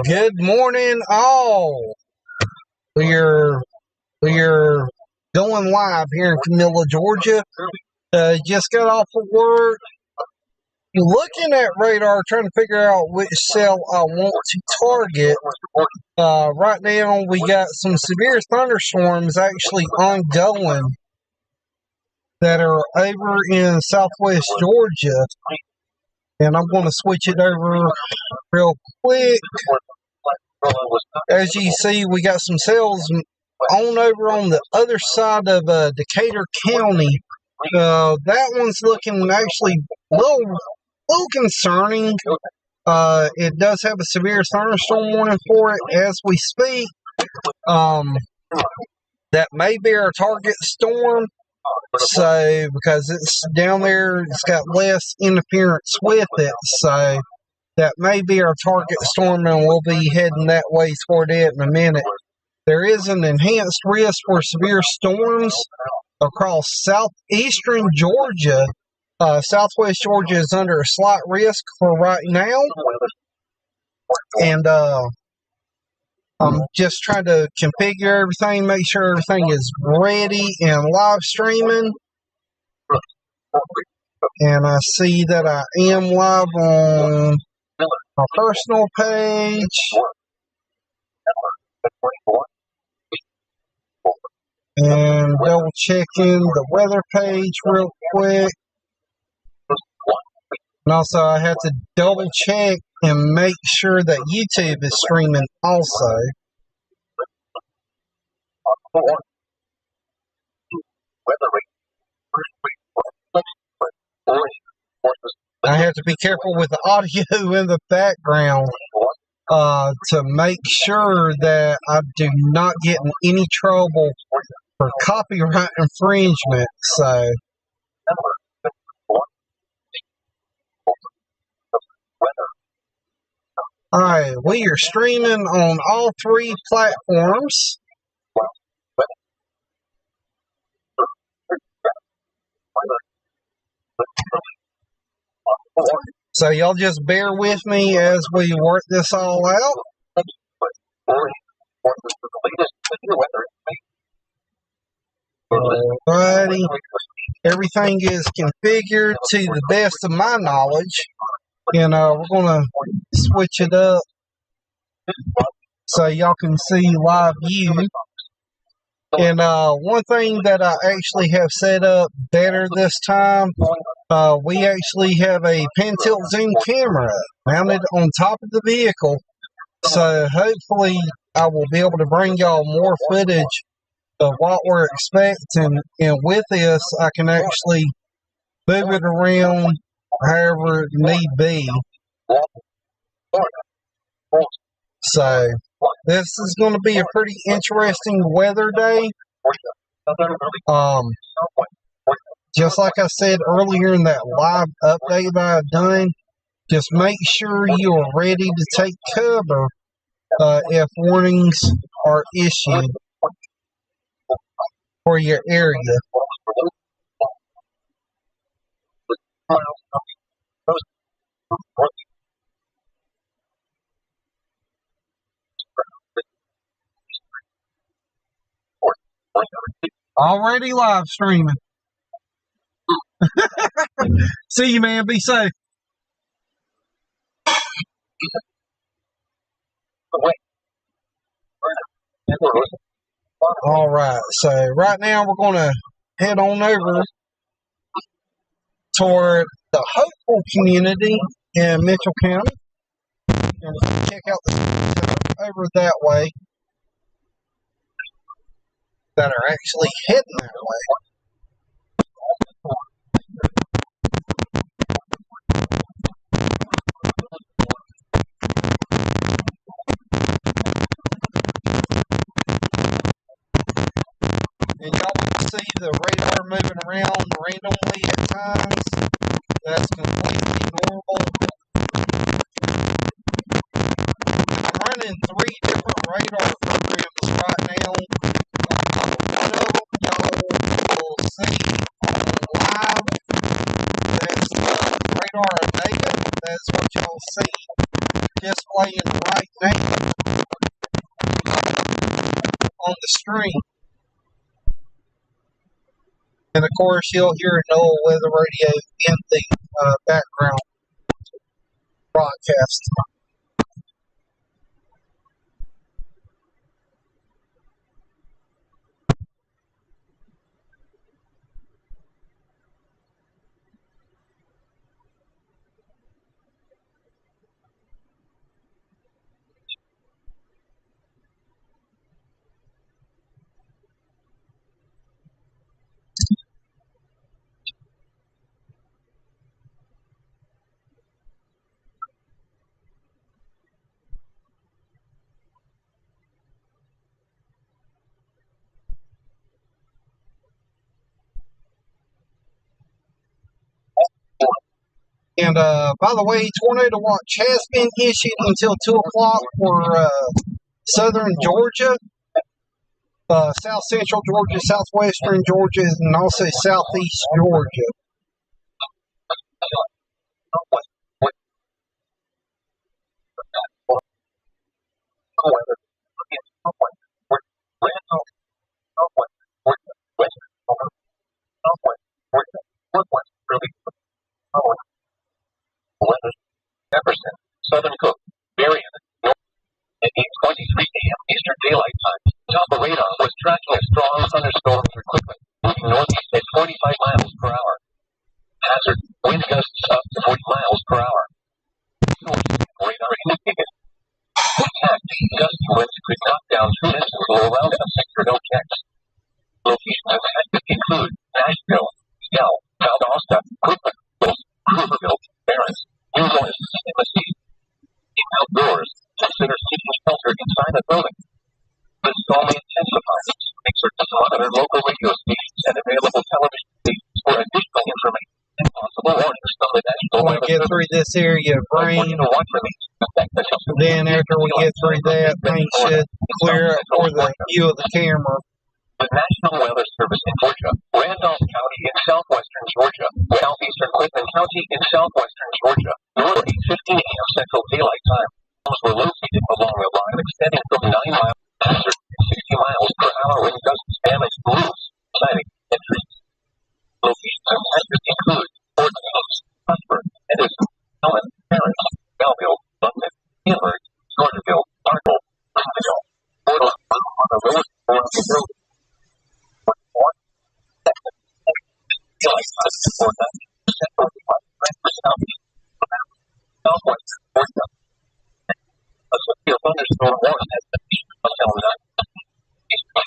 Good morning, all. We're going live here in Camilla, Georgia. Just got off of work. Looking at radar, trying to figure out which cell I want to target. Right now, we got some severe thunderstorms actually ongoing that are over in southwest Georgia. And I'm going to switch it over real quick. As you see, we got some cells on over on the other side of Decatur County. That one's looking actually a little concerning. It does have a severe thunderstorm warning for it as we speak. That may be our target storm. So, because it's down there, it's got less interference with it. So, that may be our target storm, and we'll be heading that way toward it in a minute. There is an enhanced risk for severe storms across southeastern Georgia. Southwest Georgia is under a slight risk for right now. And I'm just trying to configure everything, make sure everything is ready and live streaming. And I see that I am live on my personal page. And double checking the weather page real quick. And also I have to double check and make sure that YouTube is streaming also. I have to be careful with the audio in the background to make sure that I do not get in any trouble for copyright infringement. So, alright, we are streaming on all three platforms. So y'all just bear with me as we work this all out. Alrighty. Everything is configured to the best of my knowledge. And we're going to switch it up so y'all can see live view. And one thing that I actually have set up better this time, we actually have a pan tilt zoom camera mounted on top of the vehicle. So hopefully I will be able to bring y'all more footage of what we're expecting. And with this, I can actually move it around however it need be. So this is going to be a pretty interesting weather day. Just like I said earlier in that live update that I've done, just make sure you are ready to take cover if warnings are issued for your area. Already live streaming. See you, man. Be safe. All right. So right now we're going to head on over toward the Hopeful community in Mitchell County. And check out the schools over that way that are actually heading that way. And y'all can see the radar moving around randomly at times. That's completely normal. I'm running 3 different radar programs right now. One of them y'all will see on live. That's radar and data. That's what y'all see. And of course, you'll hear a NOAA weather radio in the background broadcast. And by the way, tornado watch has been issued until 2 o'clock for southern Georgia, south central Georgia, southwestern Georgia, and also southeast Georgia. Jefferson, Southern Cook, Marion, at 8:23 a.m. Eastern Daylight Time. Top of radar was tracking a strong thunderstorm for quickly, moving northeast at 45 miles per hour. Hazard, wind gusts up to 40 miles per hour. Radar indicated. Attack, gusty winds could knock down trees and blow around a sector no checks. Locations affected include Nashville, Yell, Valdosta, Cookman, Hooverville, Barron's, New Lewis, and Mesquite. Outdoors, consider seeking shelter inside a building. This storm may intensify. Make sure to monitor local radio stations and available television stations for additional information and possible warnings from the National We'll get through this area of rain. Then after we get through that, things should clear up for the view of the camera. The National Weather Service in Georgia, Randolph County in southwestern Georgia, southeastern Clinton County in southwestern Georgia, north 8:15 a.m. Central Daylight Time. Those were located along a line extending from 9 miles to 60 miles per hour wind gusts damaged roofs, siding, and trees. Locations affected include Fort Smith, Prosper, Edison, Helen, Paris, Belleville, London, Hamburg, Gordonville, Bartle, Greenville, Portland, on the lowest floor of the building. A severe thunderstorm warning has been issued until 9.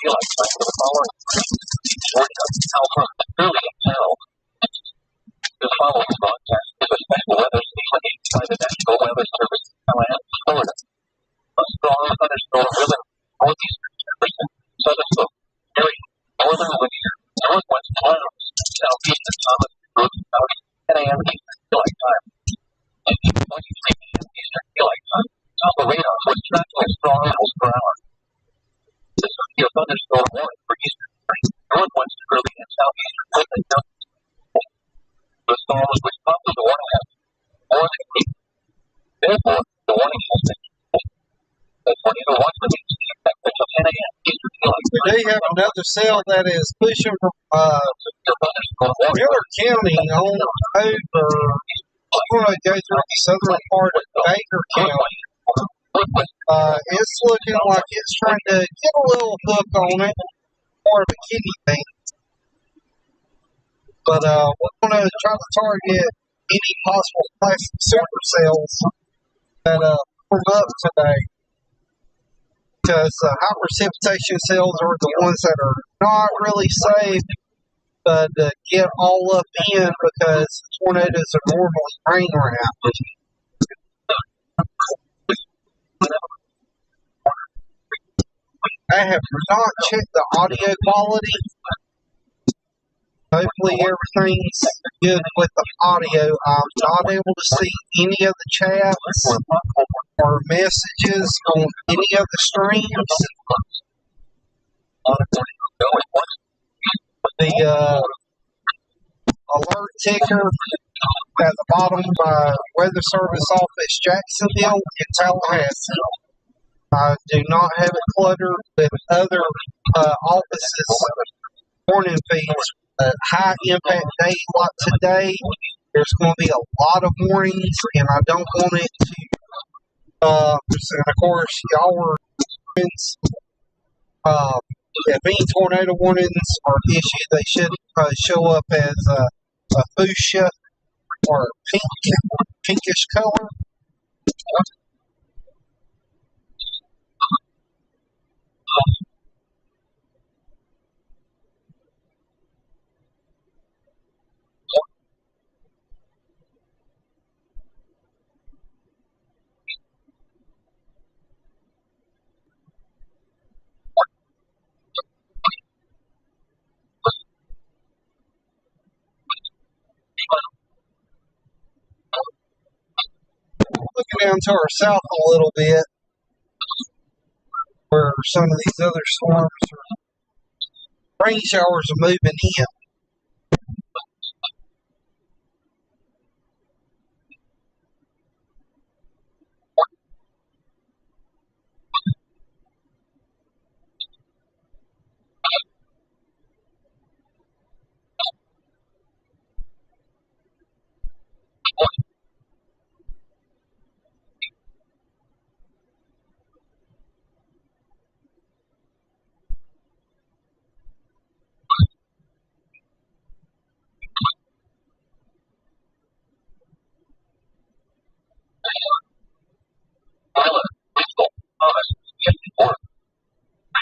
Daylight time for the following Georgia, Alabama, early and Carroll. The following broadcast is a special weather station by the National Weather Service in Callahan, Florida. A strong thunderstorm will northeastern Jefferson, southern Cook, Marion, northern Whittier, northwest Clarence, southeastern Thomas, Brooks County, 10 a.m. Eastern Daylight Time. At 8:23 p.m. Eastern Daylight Time, top of radar was tracking a strong miles per hour. This would be a thunderstorm warning for eastern, northwest, early, and southeastern Clinton counties. The storm was responsive to the warning after more than a week. Therefore, the warning has been issued. The tornado watch remains in effect until 10 a.m. Eastern Daylight Time. We do have another cell that is pushing from Miller County on over. We're going to go through the southern part of Baker County. It's looking like it's trying to get a little hook on it, more of a kidney thing. But we're going to try to target any possible plastic supercells that come up today. Because high precipitation cells are the ones that are not really safe, but get all up in because tornadoes are normally rain wrapped. I have not checked the audio quality. Hopefully everything's good with the audio. I'm not able to see any of the chats or messages on any of the streams. The alert ticker at the bottom by Weather Service Office Jacksonville in Tallahassee. I do not have it cluttered with other offices' warning feeds a high impact day like today, there's going to be a lot of warnings, and I don't want it to. And of course, y'all were. If any tornado warnings are issued, they should show up as a fuchsia or pinkish color. Looking down to our south a little bit, where some of these other storms or rain showers are moving in.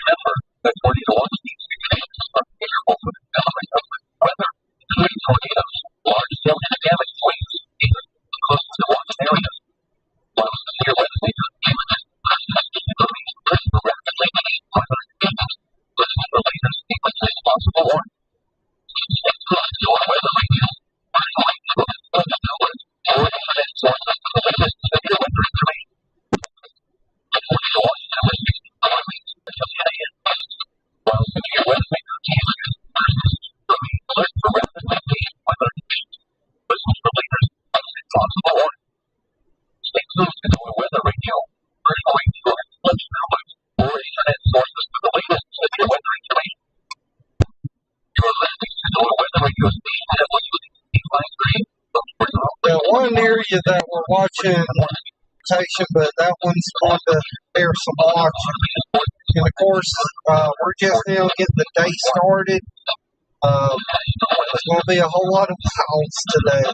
Remember that tornado watch needs to be changed from favorable to the element of weather. Twin tornadoes, large scale damage swings, even close to the watch area. While severe weather damages, listen rapidly, listen for latest sequences possible warning. Stay close to our weather radio. Or internet sources for the latest severe weather information. Tornado watch numbers while severe weather damages alert for rapidly changing weather conditions. Listen for latest possible warning. Stay close to our weather radio. Earthquake flash numbers or internet sources for the latest severe weather information. You are listening to our weather radio station at WD853. The one area that we're watching, but that one's going to bear some watching. And of course, we're just now getting the day started. There's going to be a whole lot of clouds today.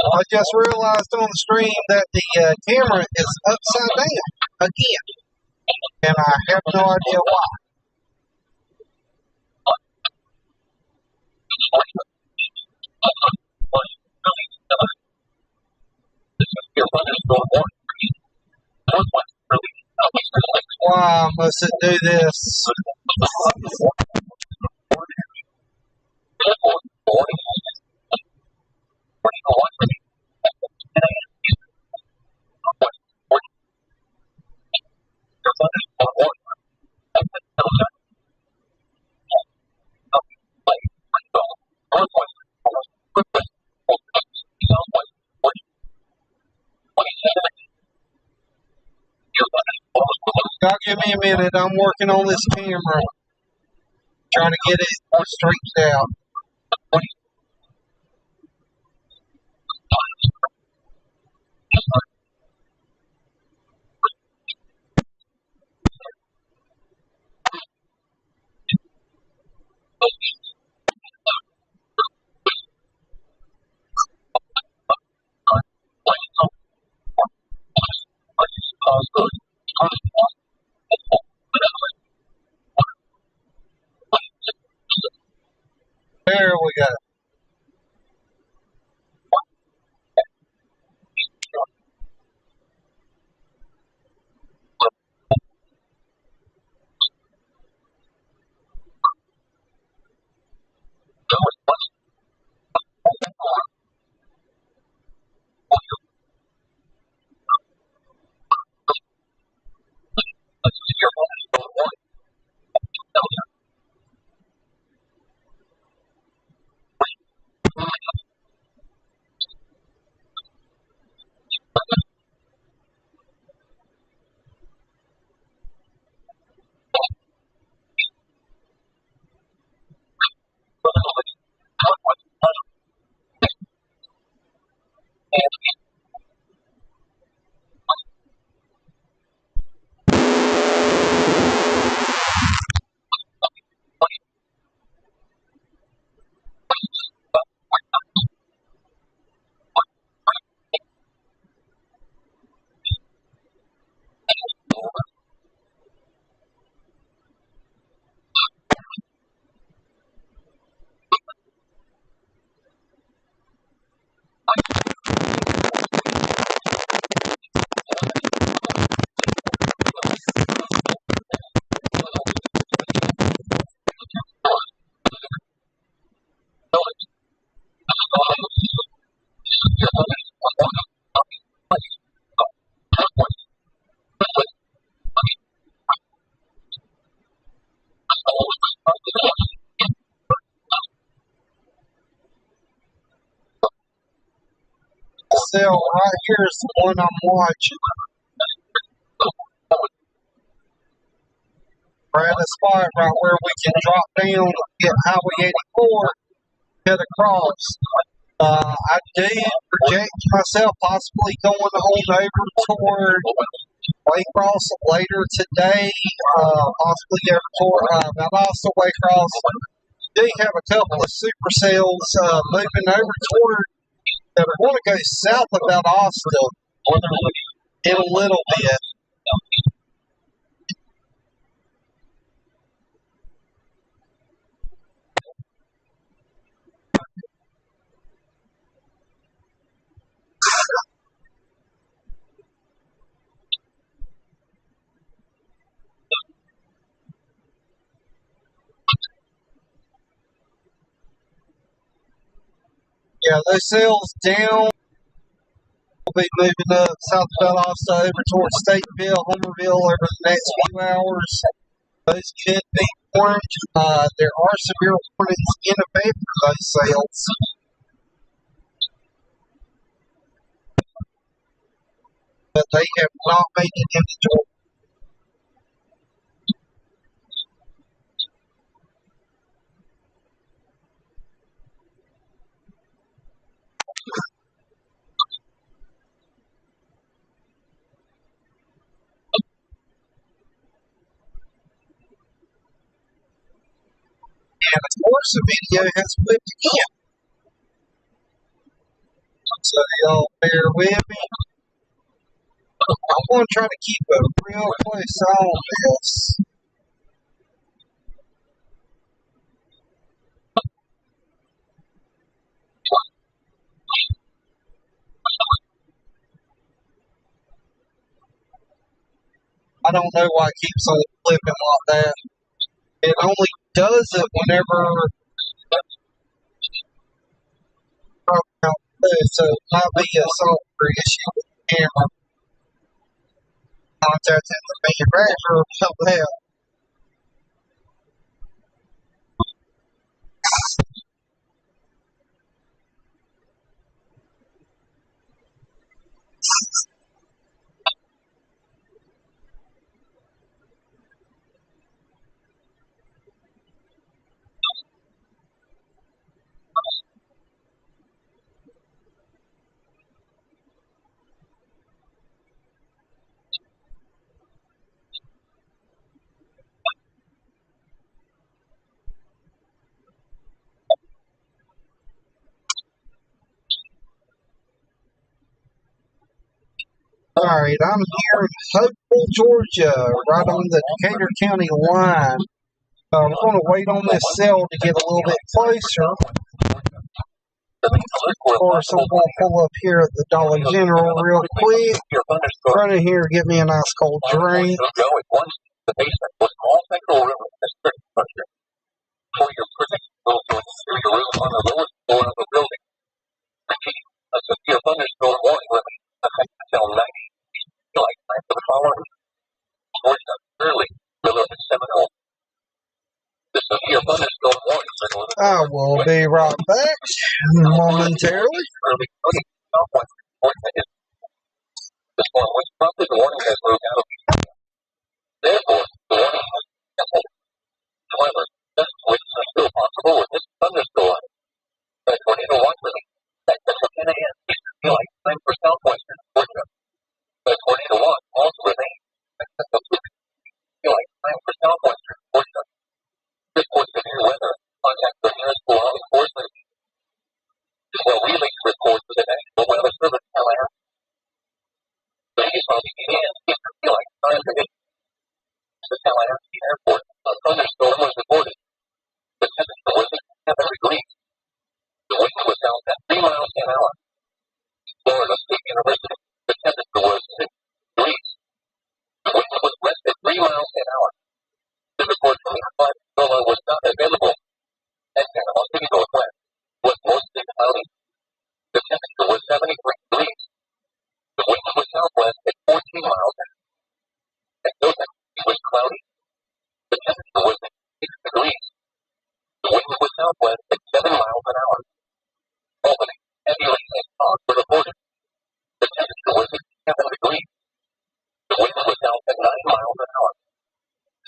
I just realized on the stream that the camera is upside down again, and I have no idea why. Why must it do this? Y'all give me a minute. I'm working on this camera, trying to get it straightened out. There we go. Cell right here is the one I'm watching. We're at a spot right where we can drop down and get Highway 84, head across. I do project myself possibly going on over toward Waycross later today, possibly over toward Valdosta Waycross. Do have a couple of supercells moving over toward that are going to go south of Valdosta in a little bit. Yeah, those cells down. We'll be moving up south of Valdosta over towards Stateville, Homerville over the next few hours. Those could be formed. There are severe warnings in effect for those cells. But they have not made it into Georgia. And of course, the video has flipped again. So y'all bear with me. I'm going to try to keep a real close eye on this. I don't know why it keeps on flipping like that. It only does it whenever so it might be a software issue with the camera. Contacting the manufacturer about that. Alright, I'm here in Hopeful, Georgia, right on the Decatur County line. I'm going to wait on this cell to get a little bit closer. Of course, I'm going to pull up here at the Dollar General real quick. Run in here, get me a nice cold drink. The basement was all central room with strict structure. For your protection, also secure your room on the lowest floor of the building. Repeat, a severe thunderstorm warning limit affects until 90. Like time for the following. Georgia, early, below 7:0. The severe thunderstorm warning limit. I will be right back momentarily. Early, southwestern Georgia is. The storm was prompted. The warning has moved out of the area. Therefore, the warning has been canceled. However, gust winds are still possible with this thunderstorm. The tornado watch limit set to 10 a.m. Eastern Daylight Time for southwestern Georgia. The tornado watch also remains at 10 Daylight Time for southwestern Georgia. This was severe weather. Contact the nearest law enforcement. Well, relay report to the National Weather Service LR. Based on the Eastern Daylight Time prediction. The Tallahassee Airport, a thunderstorm was reported. The temperature was at 7 degrees. The wind was out at 3 miles an hour. Florida State University, the temperature was 6 degrees. The wind was west at 3 miles an hour. The report from Pensacola was not available. At Panama City Northwest was mostly cloudy. The temperature was 73 degrees. The wind was southwest at 14 miles an hour. At Dothan, it was cloudy. The temperature was at 6 degrees. The wind was southwest at 7 miles an hour. Albany, heavy rain and fog were reported. The temperature was at 7 degrees. The wind was south at 9 miles an hour.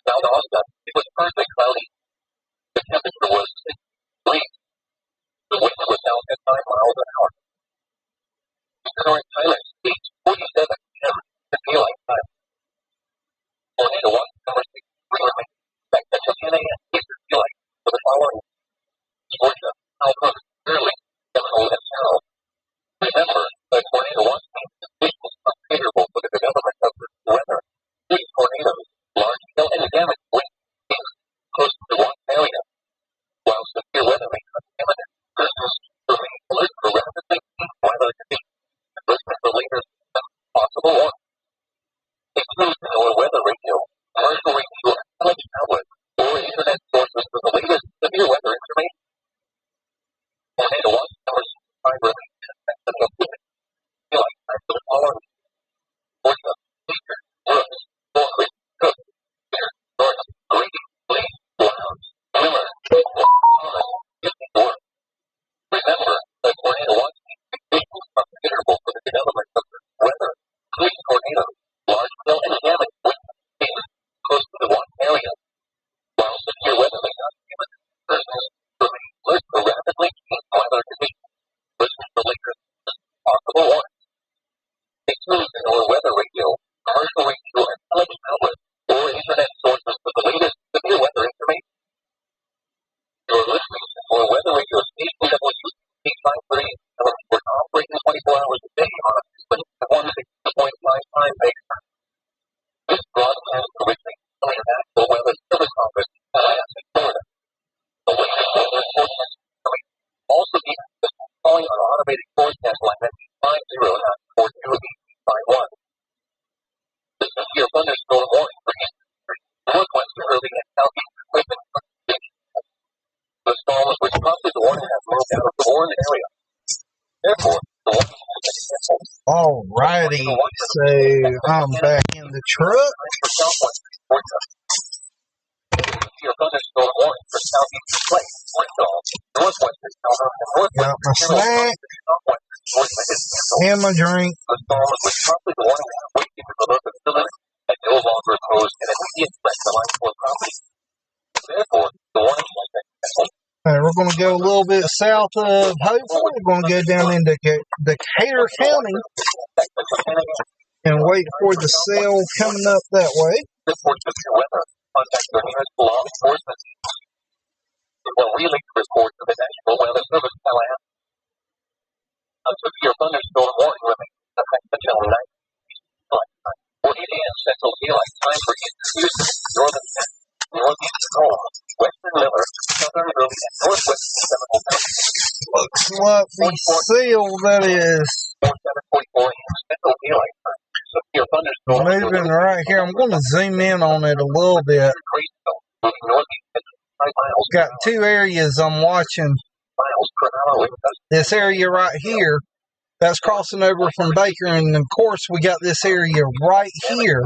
South Austin, it was partly cloudy. The temperature was 6 degrees. The wind was south at 5 miles an hour. Current time is 8:47 p.m. The daylight time. Tornado watch number 6 remains back at 10 a.m. Eastern Daylight for the following. Georgia, Alabama, early, Seminole, and Carroll. Remember, the tornado watch conditions are favorable for the development of the weather. Big tornadoes, large hail and damage winds, close to the watch area. While severe weather may not be imminent, persons remain alert for rapidly changing weather conditions and listen for latest possible warnings. Include NOAA Weather Radio, commercial radio, and television outlets, or internet sources for the latest severe weather information. Tornado watch number 5 remains in effect until hours a day on it, but 160.55 acres. This broadcast originally from the National Weather Service Office in Tallahassee, Florida. The latest weather forecast also be calling on automated forecast line at 50.42 This is your thunderstorm warning for northwestern early and southeast equipment. The storm which prompted the warning has moved out of the Warren area. Therefore, the warning has been canceled. Alrighty, so I'm back in the truck. Your thunderstorm warning for southeast Lake, northwestern Got my snack and my drink. The storm which prompted the warning has waited for the facility and no longer posed an immediate threat to life or property. Therefore, the warning has been canceled. We're going to go a little bit south of Hopeful. We're going to go down into Decatur County and wait for the cell coming up that way. Report of your weather. Contact your nearest law enforcement. Well, relay report to the National Weather Service, Tallahassee. A severe thunderstorm warning remains effective until 9 a.m. Central Daylight Time for Eastern Houston, Northern Texas, Northeast Oklahoma, Western Miller, Southern Early, and Northwestern Seminole County. Looks like the seal that is 7:44 a.m. Central Daylight Time. Severe thunderstorm moving right here. I'm going to zoom in on it a little bit. Got two areas I'm watching. This area right here, that's crossing over from Baker, and of course we got this area right here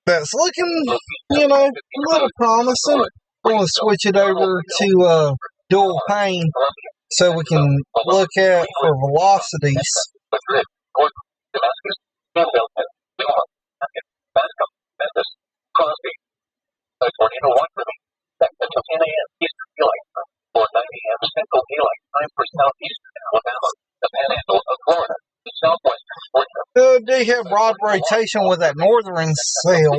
that's looking, a little promising. I'm going to switch it over to dual pane so we can look at for velocities. Tornado watch remains effective until 10 a.m. Eastern Daylight Time or 9 a.m. Central Daylight Time for southeastern Alabama, the Panhandle of Florida, and southwestern Georgia. Do have broad rotation with that northern cell.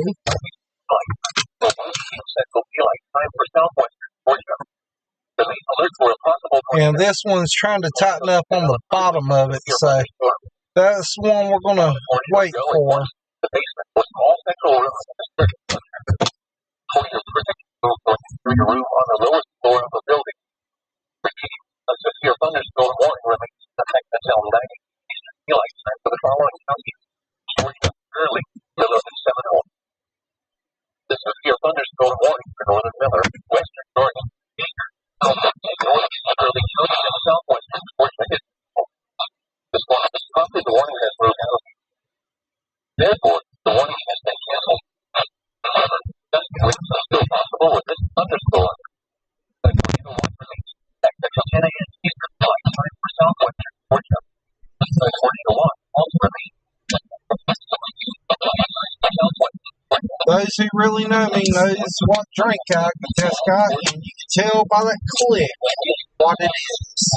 Central Daylight Time for southwestern Georgia. The main alert for a possible and this one's trying to tighten up on the bottom of it, so that's one we're going to wait for. The basement was all central room for your protection through your room on the lowest floor of the building. Repeating, a severe thunderstorm warning remains in effect until 9 Eastern Daylight Time for the following counties: Georgia, Early, Miller, and Seminole. The severe thunderstorm warning for northern Miller, western Oregon, Baker, northeast Early County, and southwestern Georgia is the storm has prompted the warning has moved out. Therefore, the warning has been canceled. However, gusty winds are still possible with this thunderstorm. The tornado watch remains effective until 10 a.m. Eastern Daylight Time for southwestern Georgia. The tornado watch also remains Those who really know me knows what drink I just got, and you can tell by that click what it is.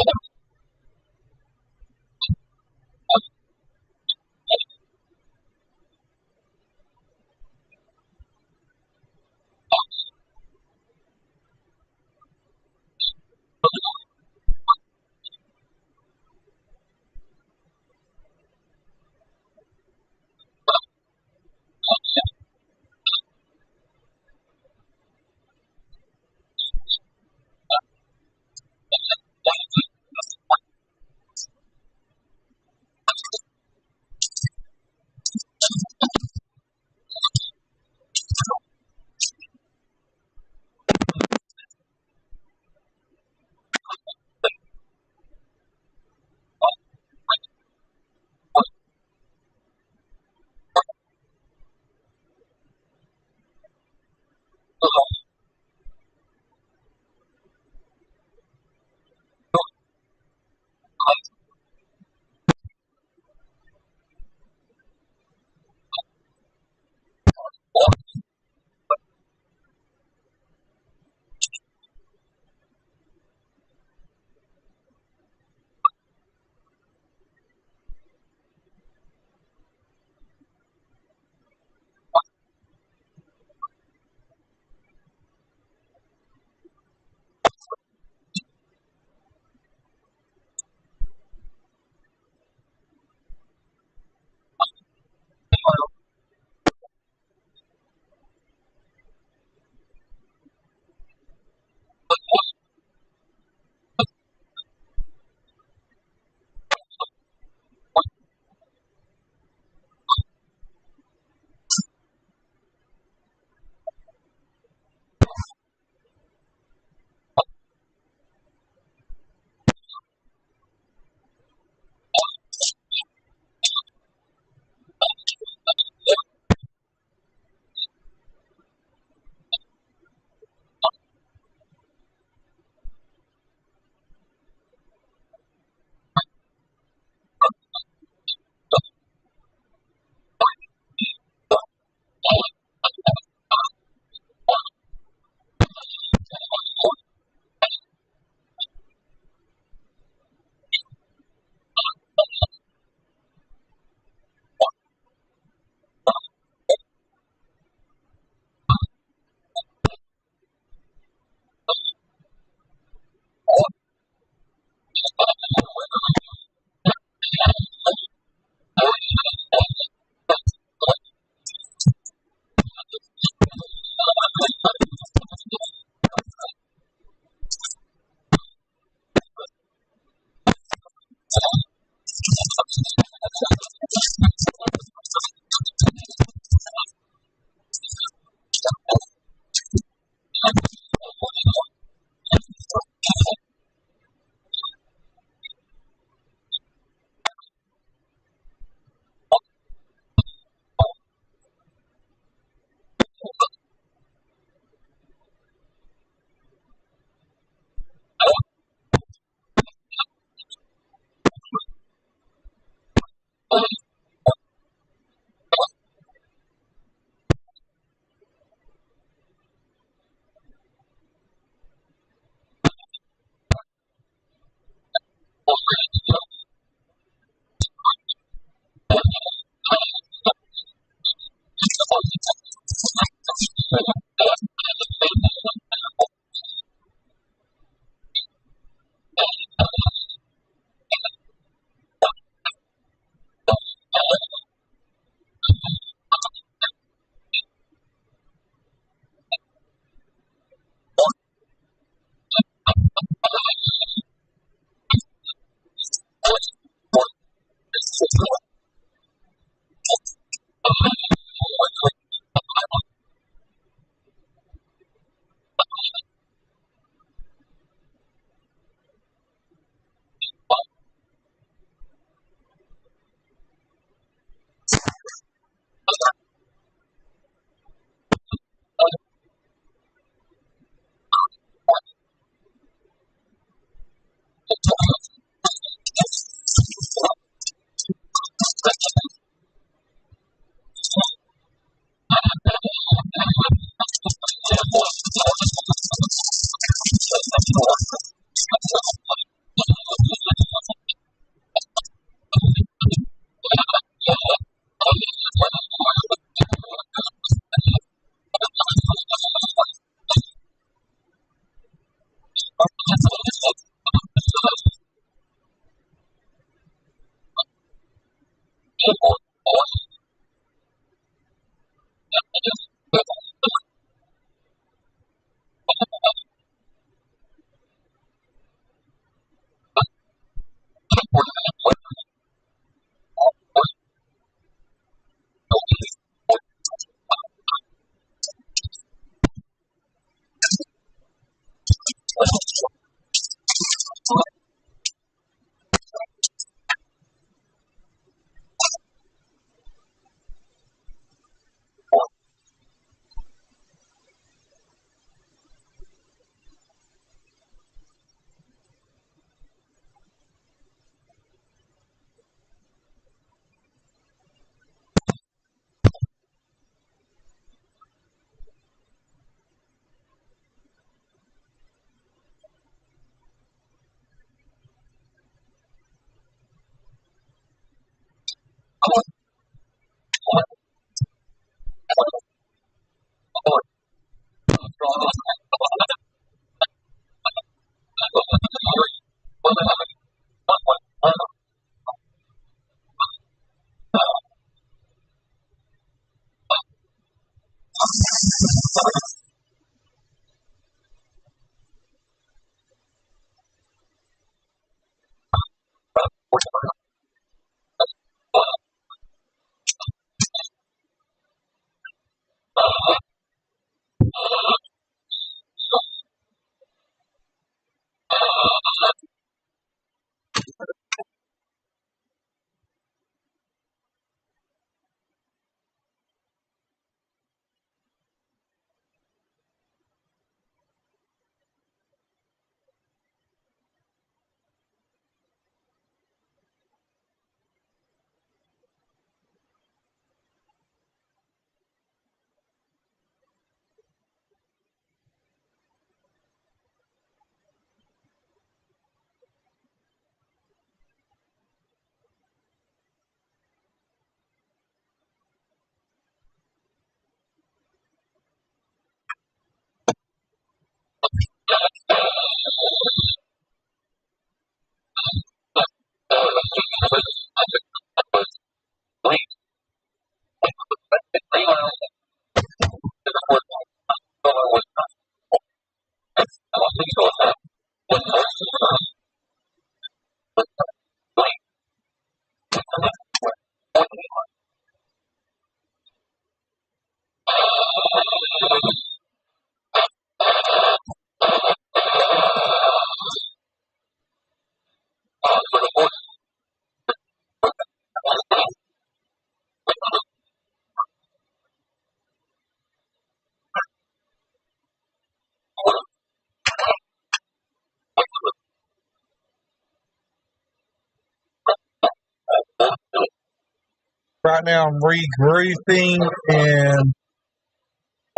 Right now, I'm regrouping and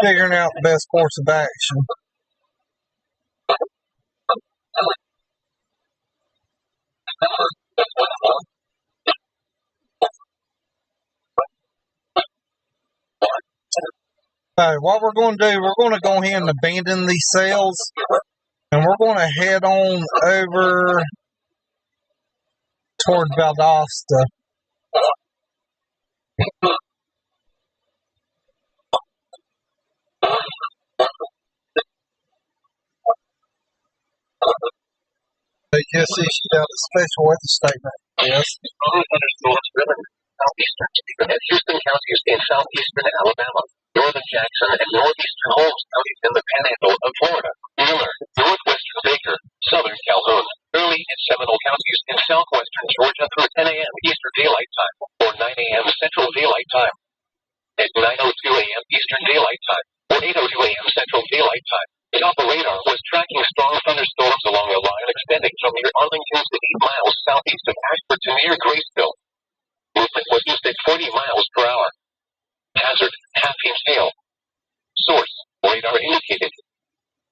figuring out the best course of action. What we're going to do, we're going to go ahead and abandon these cells, and we're going to head on over toward Valdosta. They just issued out a special weather statement. Yes. Houston counties in southeastern Alabama, northern Jackson and northeastern Holmes counties in the Panhandle of Florida, Miller, northwestern Baker, southern Calhoun, Early and Seminole counties in southwestern Georgia through 10 a.m. Eastern Daylight Time, or 9 a.m. Central Daylight Time. At 9:02 a.m. Eastern Daylight Time, or 8:02 a.m. Central Daylight Time, the operator was tracking strong thunderstorms along a line extending from near Arlington to 8 miles southeast of Ashford to near Graceville. Movement was used at 40 miles per hour. Hazard, half-inch hail. Source, radar indicated.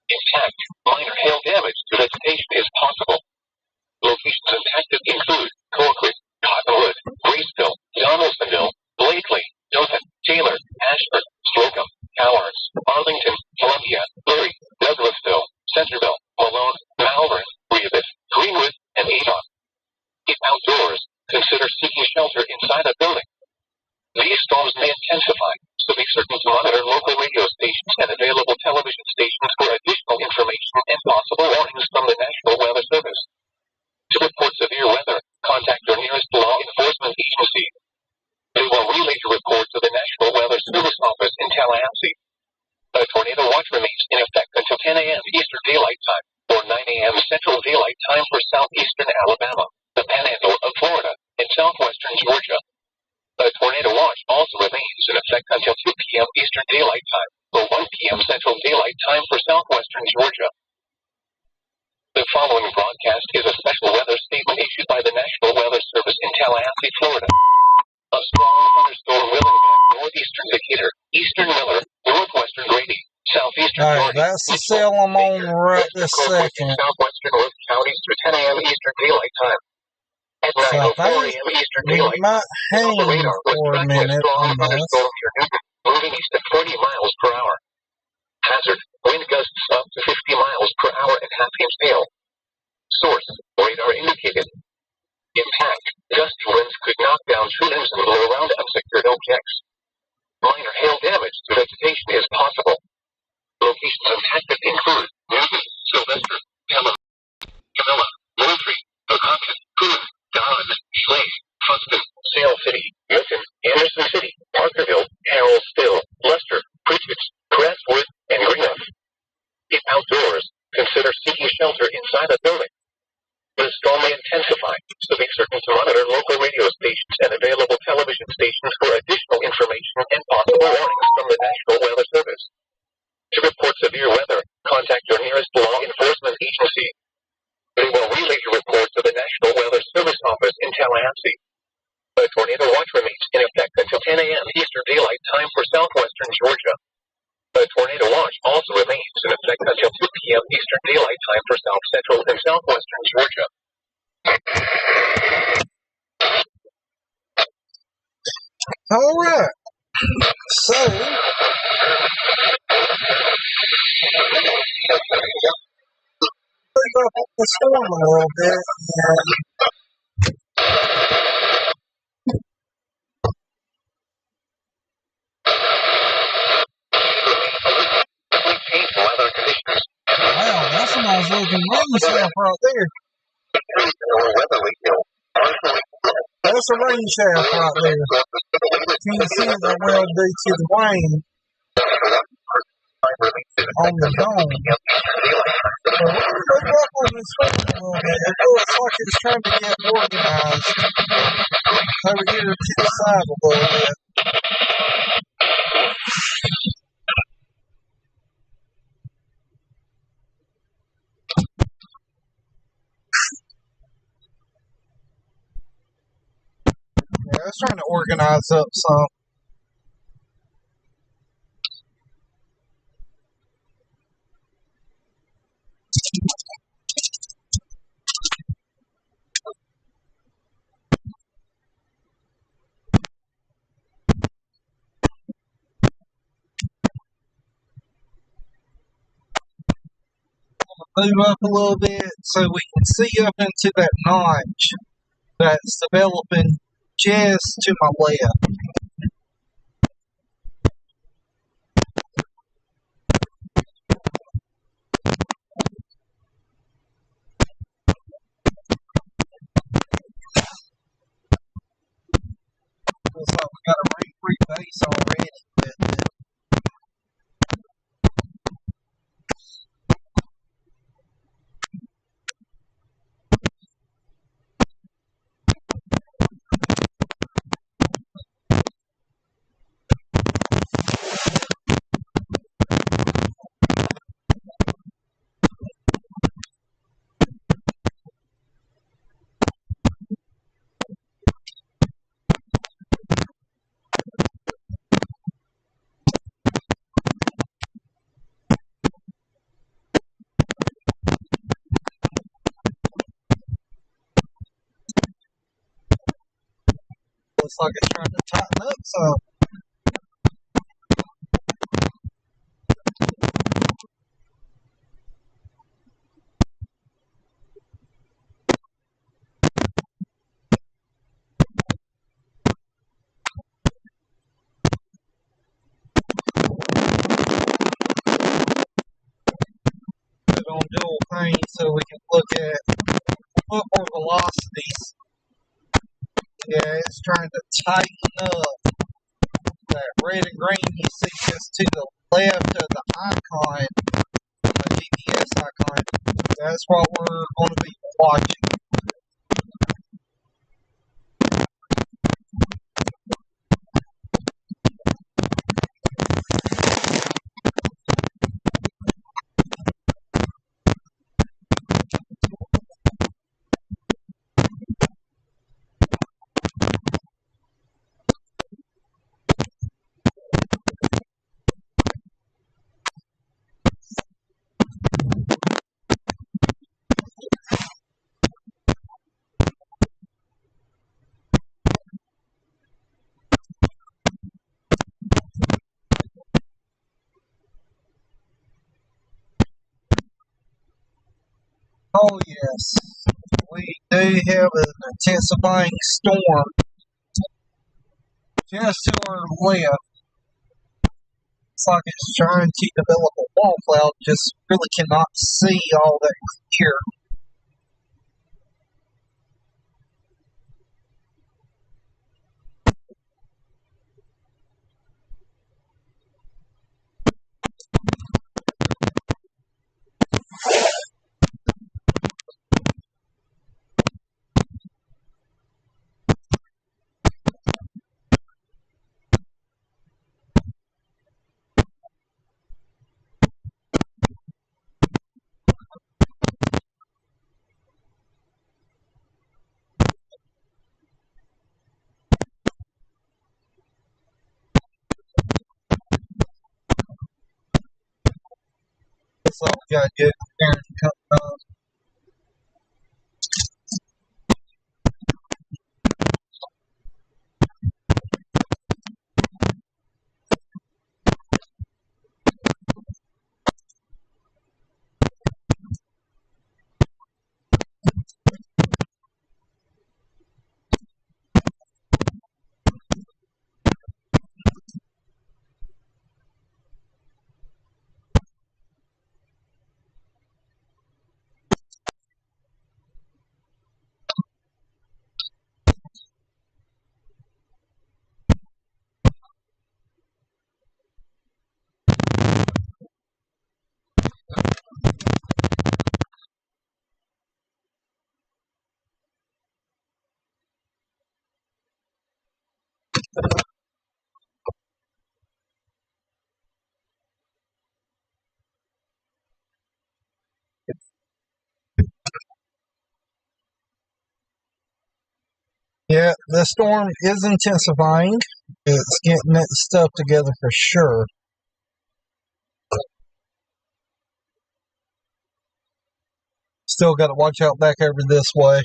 Impact, minor hail damage to vegetation is possible. Locations impacted include Colquitt, Cottonwood, Graceville, Donaldsonville, Blakely, Dothan, Taylor, Ashford, Slocum, Cowards, Arlington, Columbia, Lurie, Douglasville, Centerville, Malone, Malvern, Rehoboth, Greenwood, and Avon. If outdoors, consider seeking shelter inside a building. These storms may intensify, so be certain to monitor local radio stations and available television stations for additional information and possible warnings from the National Weather Service. To report severe weather, contact your nearest law enforcement agency. They will relay your report to the National Weather Service office in Tallahassee. A tornado watch remains in effect until 10 a.m. Eastern Daylight Time, or 9 a.m. Central Daylight Time for southeastern Alabama, the Panhandle of Florida, and southwestern Georgia. A tornado watch also remains in effect until 2 p.m. Eastern Daylight Time, or 1 p.m. Central Daylight Time for southwestern Georgia. The following broadcast is a special weather statement issued by the National Weather Service in Tallahassee, Florida. A strong thunderstorm will impact northeastern Decatur, eastern Miller, northwestern Grady, southeastern Alright, Jordan, that's the cell I'm on right this second. southwestern Worth counties through 10 a.m. Eastern Daylight Time. At So I 9:04 think a.m. Eastern we Daylight might hang for a minute on this. thunderstorm near Newton, moving east at 40 miles per hour. Hazard, wind gusts up to 50 miles per hour and half-inch hail. Source, radar indicated. Impact, gusty winds could knock down tree limbs and blow around unsecured objects. Minor hail damage to vegetation is possible. Locations impacted include Newton, Sylvester, Camilla, Moultrie, Pocahontas, Coon, Don, Slade, Funston, Sail City, Milton, Anderson City, Parkerville, Carrollsville, Lester, Pritchett, Crestwood, and Greenough. If outdoors, consider seeking shelter inside a building. The storm may intensify, so be certain to monitor local radio stations and available television stations for additional information and possible warnings from the National Weather Service. To report severe weather, contact your nearest law enforcement agency. They will relay your report to the National Weather Service office in Tallahassee. A tornado watch remains in effect until 10 a.m. Eastern Daylight Time for southwestern Georgia. A tornado watch also remains in effect until 2 p.m. Eastern Daylight Time for south central and southwestern Georgia. All right. So, pick up the storm a little bit. Wow, that's a nice looking rain shaft right there. That's a rain shaft right there. Can't see it that well due to the rain on the dome. But we're going to up on this one a little bit. It looks like it's trying to get organized over here to the side a little bit. Yeah, it's trying to organize up some. Move up a little bit so we can see up into that notch that's developing just to my left. Looks like we got a rain Looks like it's trying to tighten up some. Put it on dual pane so we can look at footboard velocities. Yeah, it's trying to tighten up. That red and green you see just to the left of the icon, the GPS icon. That's what we're going to be watching. Oh yes, we do have an intensifying storm just to our left. It's like it's trying to develop a wall cloud, just really cannot see all that clear. So we gotta get there and come up. Yeah, the storm is intensifying. It's getting its stuff together for sure. Still got to watch out back over this way.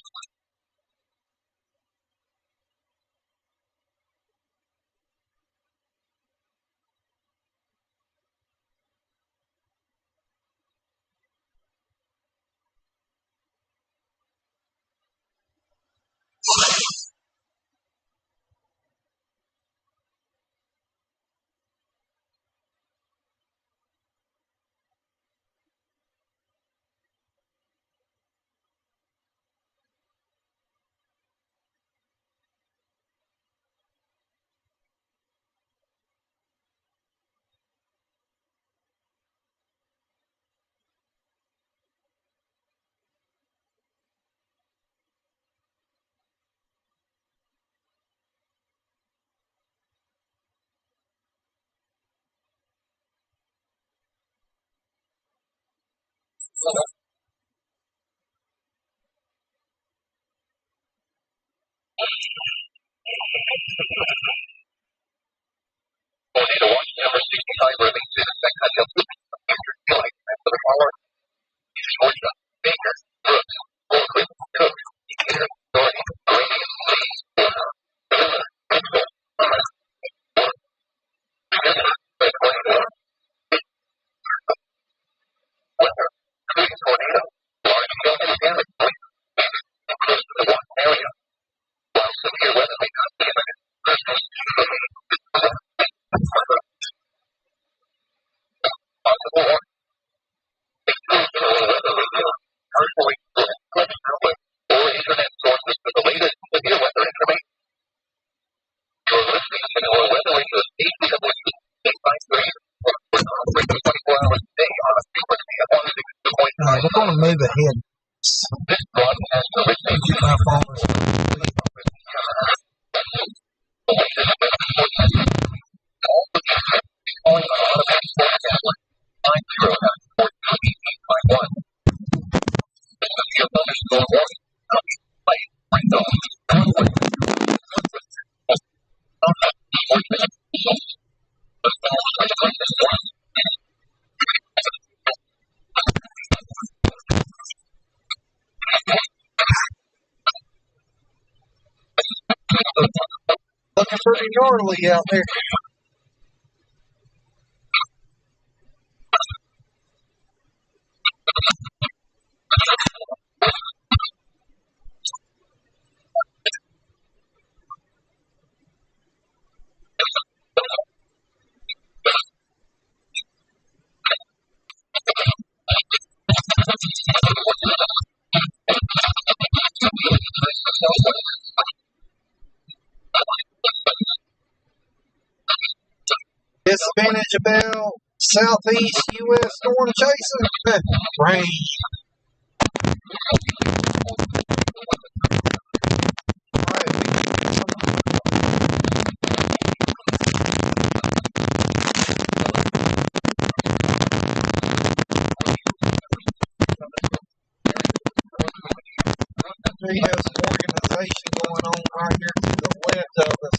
To watch number 65 release in effect until future feeling after the power is Georgia, Baker, Brooks, Oakley, Cook, Decatur, Doherty, Arabian, Lee, Warner, Miller, We're going to move ahead. Get my phone. Looking pretty gnarly out there. Disadvantage about southeast U.S. storm chasing. Rain. We have some organization going on right here to the left of us.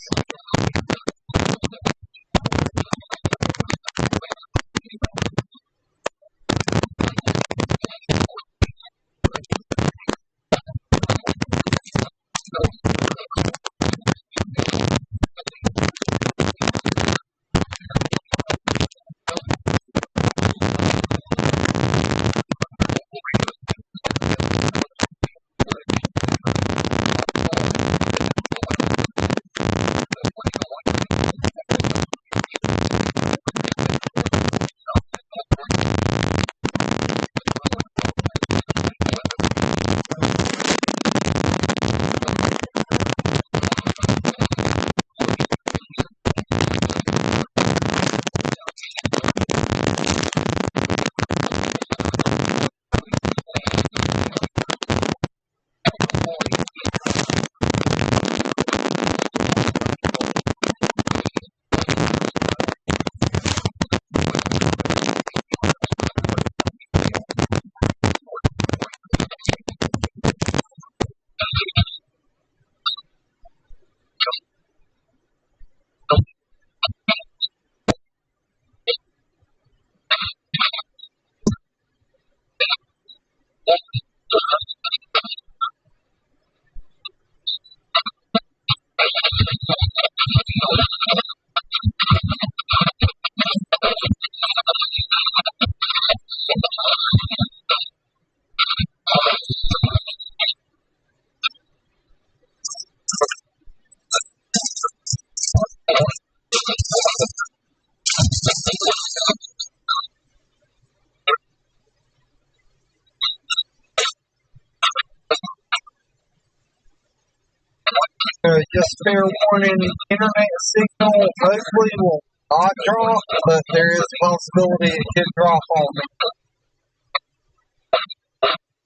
Just fair warning, internet signal hopefully will not drop, but there is a possibility it could drop on me.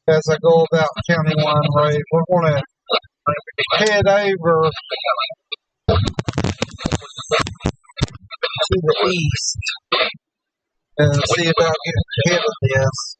As I go about County Line Road, we're going to head over to the east and see about getting ahead of this.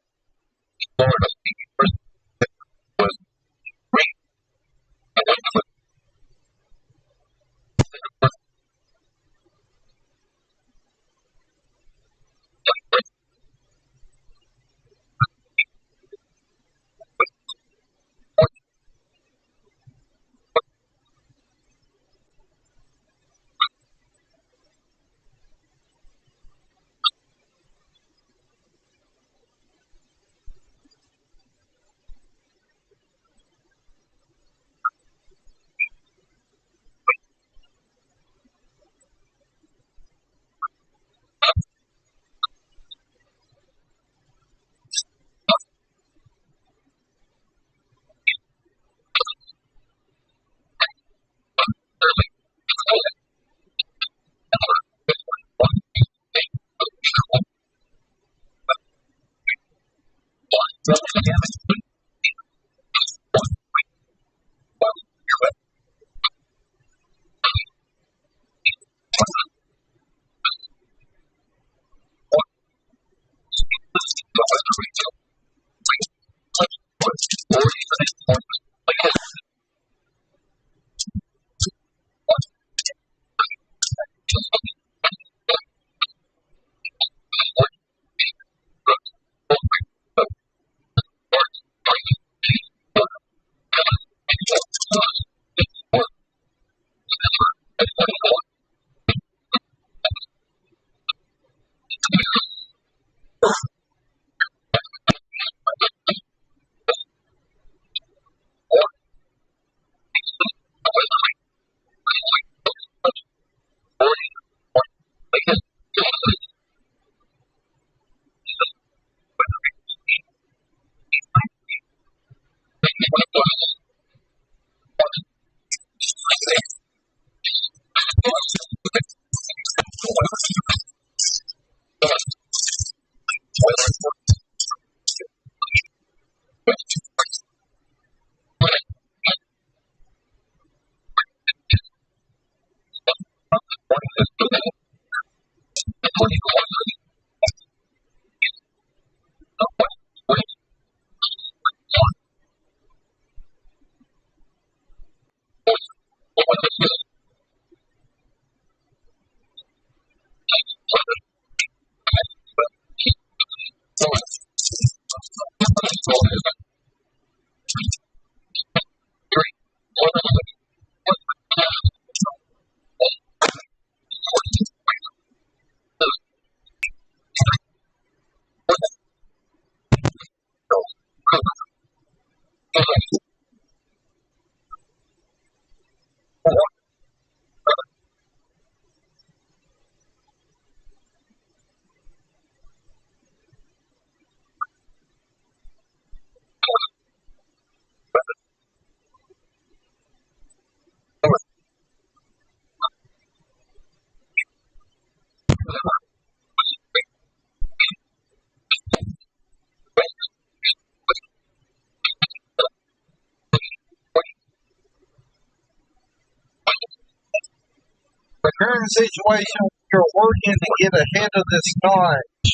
The current situation, we're working to get ahead of this notch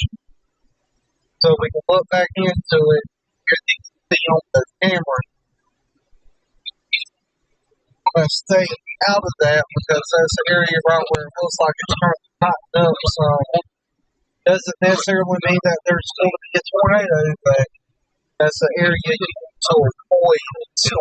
so we can look back into it. You can see on the camera. I'm going to stay out of that because that's the area right where it looks like it's trying to tighten up. So doesn't necessarily mean that there's going to be a tornado, but that's the area you want to avoid. So,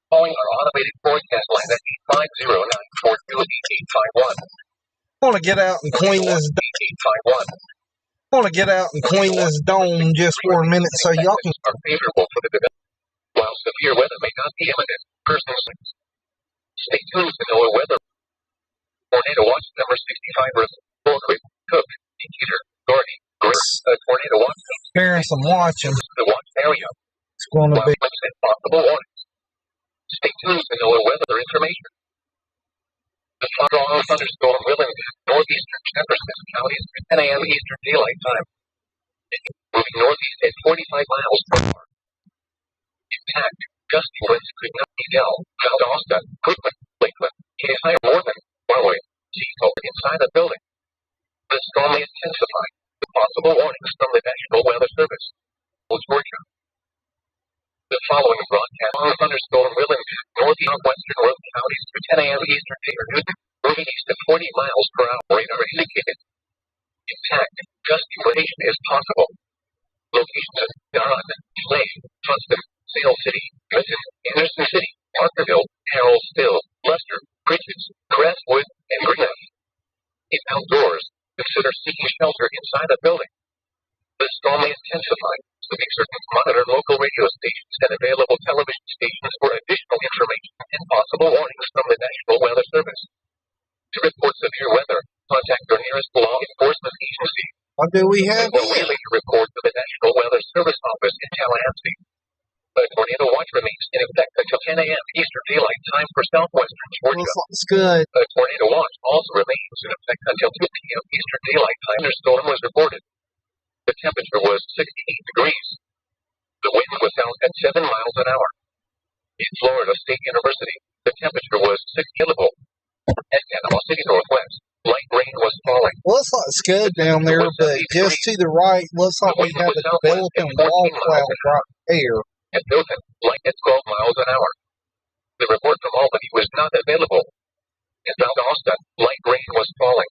Calling our automated forecast line at 509428851. I want to get out and clean this. I want to get out and clean this dome just for a minute so y'all can. Are favorable for the development. While severe weather may not be imminent, personal stay tuned to NOAA weather. Tornado watch number 65 Bullcreek, Cook, Decatur, Gordy, tornado watch. Parents, I'm watching. The watch area. It's going to be. Possible warnings. Stay tuned to NOAA weather information. The strong thunderstorm will impact northeastern Jefferson counties at 10 a.m. Eastern Daylight Time. Moving northeast at 45 miles per hour. Impact gusty winds could not be Valdosta, Brooklyn, Lakeland, higher more than Barway, Seacoast inside the building. The storm may intensify with possible warnings from the National Weather Service. Georgia. The following broadcast thunderstorm will impact northeast western Worth counties through 10 a.m. Eastern Daylight, moving east at 40 miles per hour. Radar indicated. Impact gusty location is possible. Locations: Don, Slade, Tustin, Sale City, Benton, Anderson City, Parkerville, Harroldville, Lester, Bridges, Crestwood, and Greenough. If outdoors, consider seeking shelter inside a building. The storm may intensify, so be certain to monitor local radio stations and available television stations for additional information and possible warnings from the National Weather Service. To report severe weather, contact your nearest law enforcement agency. What do we have Or here? relay your report to the National Weather Service office in Tallahassee. A tornado watch remains in effect until 10 a.m. Eastern Daylight Time for southwestern Georgia. Looks like it's good. A tornado watch also remains in effect until 2 p.m. Eastern Daylight Time. A storm was reported. The temperature was 68 degrees. The wind was out at 7 miles an hour. In Florida State University, the temperature was 6 kilovolt. At Panama City Northwest, light rain was falling. Looks like it's good down there, but just to the right, looks like we have a developing wall cloud right there. At Dothan, light at 12 miles an hour. The report from Albany was not available. In Valdosta, light rain was falling.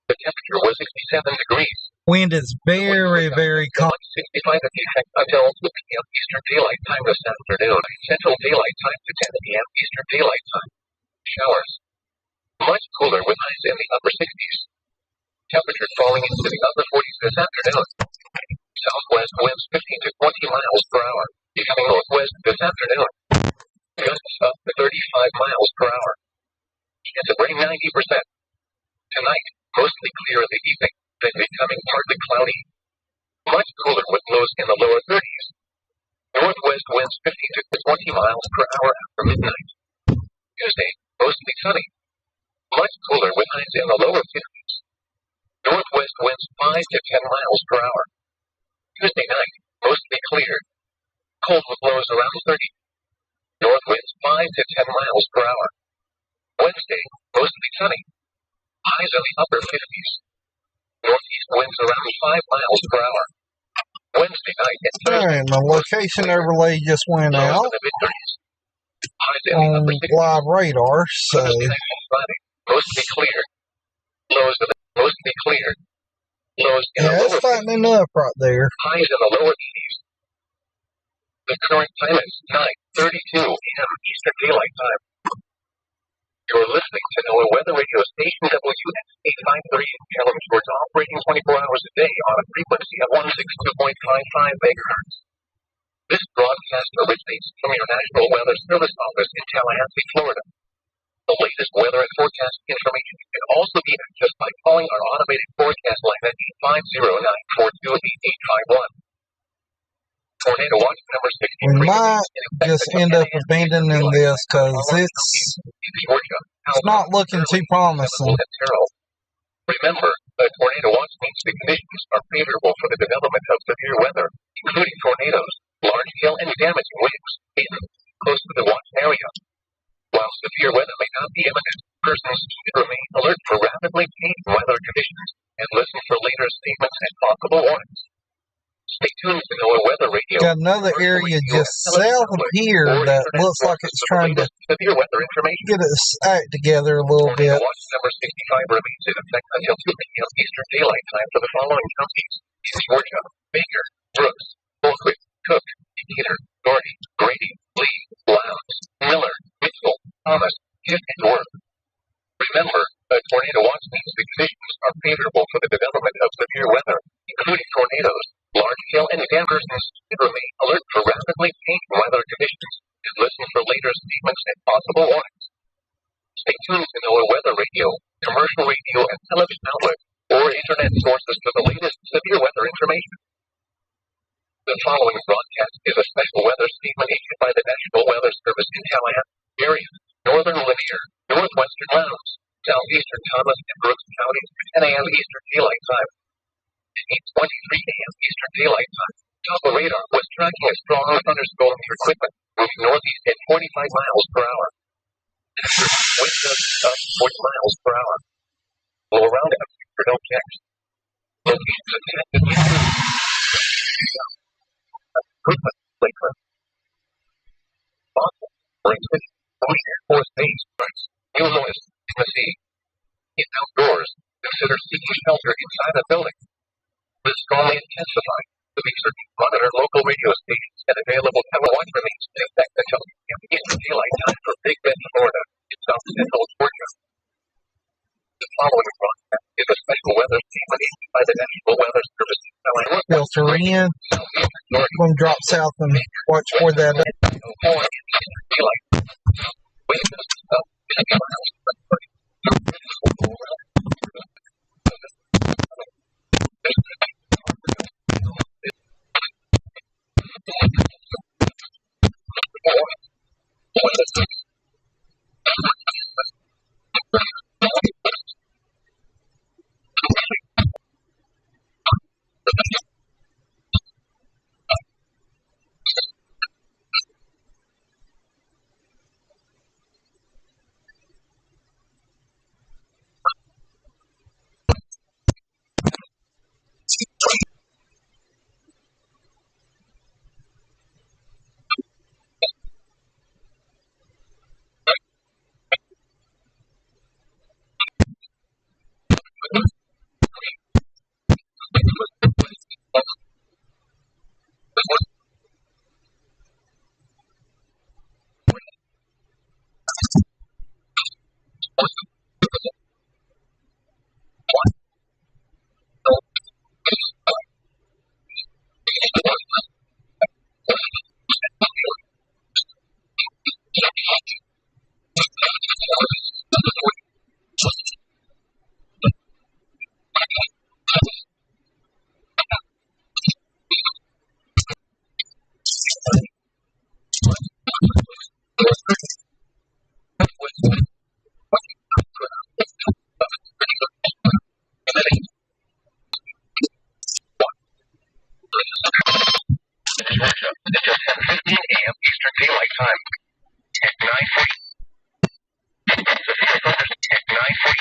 The temperature was 67 degrees. Wind is very, very cold. 65 until 2 p.m. Eastern Daylight Time this afternoon. Central Daylight Time to 10 p.m. Eastern Daylight Time. Showers. Much cooler with highs in the upper 60s. Temperatures falling into the upper 40s this afternoon. Southwest winds 15 to 20 miles per hour. Becoming northwest this afternoon. Gusts up to 35 miles per hour. Chance of rain 90%. Tonight, mostly clear in the evening, then becoming partly cloudy. Much cooler with lows in the lower 30s. Northwest winds 15 to 20 miles per hour after midnight. Tuesday, mostly sunny. Much cooler with highs in the lower 50s. Northwest winds 5 to 10 miles per hour. Tuesday night, mostly clear. Cold with lows around 30. North winds 5 to 10 miles per hour. Wednesday, mostly sunny. Highs in the upper 50s. Northeast winds around 5 miles per hour. Wednesday night and Thursday. Alright, my location overlay just went Lows out in the mid-30s. Highs in the on upper 60s. live radar, so Thursday night and Friday, mostly clear. Lows in the mostly clear. Lows in yeah, the it's lower 50s. fattening up right there. Highs in the lower 80s. The current time is 9:32 p.m. Eastern Daylight Time. You're listening to NOAA Weather Radio Station WX 853 in Pelham, Georgia, operating 24 hours a day on a frequency of 162.55 megahertz. This broadcast originates from your National Weather Service office in Tallahassee, Florida. The latest weather and forecast information can also be accessed by calling our automated forecast line at 850-942-8851. Tornado watch number 63. We might just end up abandoning this because it's not looking too promising. Remember, a tornado watch means the conditions are favorable for the development of severe weather, including tornadoes, large hail, and damaging winds, in close to the watch area. While severe weather may not be imminent, persons should remain alert for rapidly changing weather conditions and listen for later statements and possible warnings. Stay tuned to NOAA Weather Radio. Got another area just south of here that looks like it's trying to severe weather information. get its act together a little Tornado bit. watch number 65 remains in effect until 2 p.m. Eastern Daylight Time for the following counties: in Georgia, Baker, Brooks, Bull Creek, Cook, Decatur, Doherty, Grady, Lee, Lowndes, Miller, Mitchell, Thomas, Pitt, and Worth. Remember, a tornado watch means the conditions are favorable for the development of severe weather, including tornadoes, large hail, and damaging persons should remain alert for rapidly changing weather conditions and listen for later statements and possible warnings. Stay tuned to NOAA Weather Radio, commercial radio and television outlet, or internet sources for the latest severe weather information. The following broadcast is a special weather statement issued by the National Weather Service in Tallahassee area, Northern Linear, Northwestern Lowndes, Southeastern Thomas and Brooks counties, 10 a.m. Eastern Daylight Time. At 8:23 a.m. Eastern Daylight Time, Topo radar was tracking a strong thunderstorm equipment moving northeast at 45 miles per hour. Wind gusts up 40 miles per hour. Blow around at for no checks. Locations affected equipment, Lakeland, Boston, Lakeland, Bowie Air Force Base, Illinois, Tennessee. In outdoors, consider seeking shelter inside a building. This strongly intensified. To be certain, monitor local radio stations and available weather watch remains in effect until Eastern Daylight Time for Big Bend, Florida, in South Central Georgia. The following broadcast is a special weather statement issued by the National Weather Service in Tallahassee. Filter in. I'm going to drop south and watch for that. Wind gusts up 50 miles per hour. time. Tech 940. Tech 940.